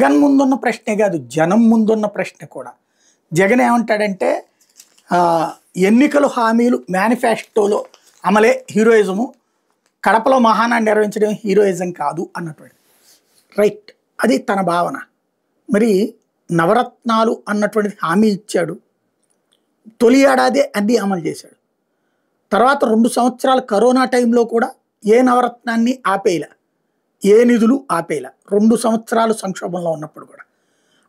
జగన్ ముందున్న ప్రశ్నే కాదు, జనం ముందున్న ప్రశ్న కూడా. జగన్ ఏమంటాడంటే ఎన్నికల హామీలు మేనిఫెస్టోలో అమలే హీరోయిజము, కడపలో మహానాడు నిర్వహించడం హీరోయిజం కాదు అన్నటువంటి. రైట్, అది తన భావన. మరి నవరత్నాలు అన్నటువంటిది హామీ ఇచ్చాడు, తొలి ఏడాదే అన్నీ అమలు చేశాడు. తర్వాత 2 సంవత్సరాలు కరోనా టైంలో కూడా ఏ నవరత్నాన్ని ఆపేయలే, ఏ నిధులు ఆపేయలే. 2 సంవత్సరాలు సంక్షోభంలో ఉన్నప్పుడు కూడా.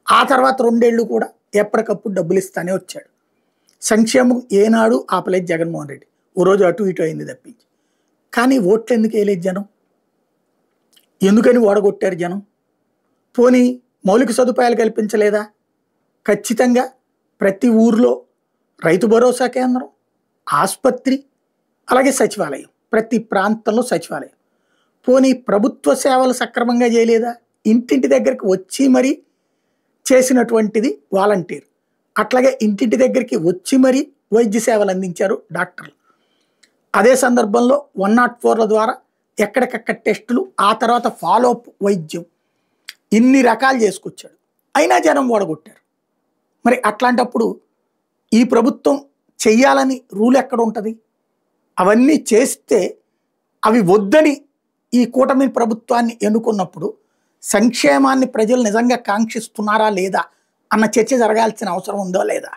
ఆ తర్వాత 2 ఏళ్ళు కూడా ఎప్పటికప్పుడు డబ్బులు ఇస్తానే వచ్చాడు. సంక్షేమం ఏనాడు ఆపలేదు జగన్మోహన్ రెడ్డి. ఓ రోజు అటు ఇటు అయింది తప్పించి. కానీ ఓట్లు ఎందుకు వేయలేదు జనం? ఎందుకని ఓడగొట్టారు జనం? పోనీ మౌలిక సదుపాయాలు కల్పించలేదా? ఖచ్చితంగా ప్రతి ఊర్లో రైతు భరోసా కేంద్రం, ఆసుపత్రి, అలాగే సచివాలయం, ప్రతి ప్రాంతంలో సచివాలయం. పోనీ ప్రభుత్వ సేవలు సక్రమంగా చేయలేదా? ఇంటింటి దగ్గరికి వచ్చి మరీ చేసినటువంటిది వాలంటీర్. అట్లాగే ఇంటింటి దగ్గరికి వచ్చి మరీ వైద్య సేవలు అందించారు డాక్టర్లు. అదే సందర్భంలో 104ల ద్వారా ఎక్కడికక్కడ టెస్టులు, ఆ తర్వాత ఫాలోఅప్ వైద్యం, ఇన్ని రకాలు చేసుకొచ్చాడు. అయినా జనం ఓడగొట్టారు. మరి అట్లాంటప్పుడు ఈ ప్రభుత్వం చెయ్యాలని రూల్ ఎక్కడ ఉంటుంది? అవన్నీ చేస్తే అవి వద్దని ఈ కూటమి ప్రభుత్వాన్ని ఎన్నుకున్నప్పుడు సంక్షేమాన్ని ప్రజలు నిజంగా కాంక్షిస్తున్నారా లేదా అన్న చర్చ జరగాల్సిన అవసరం ఉందో లేదా?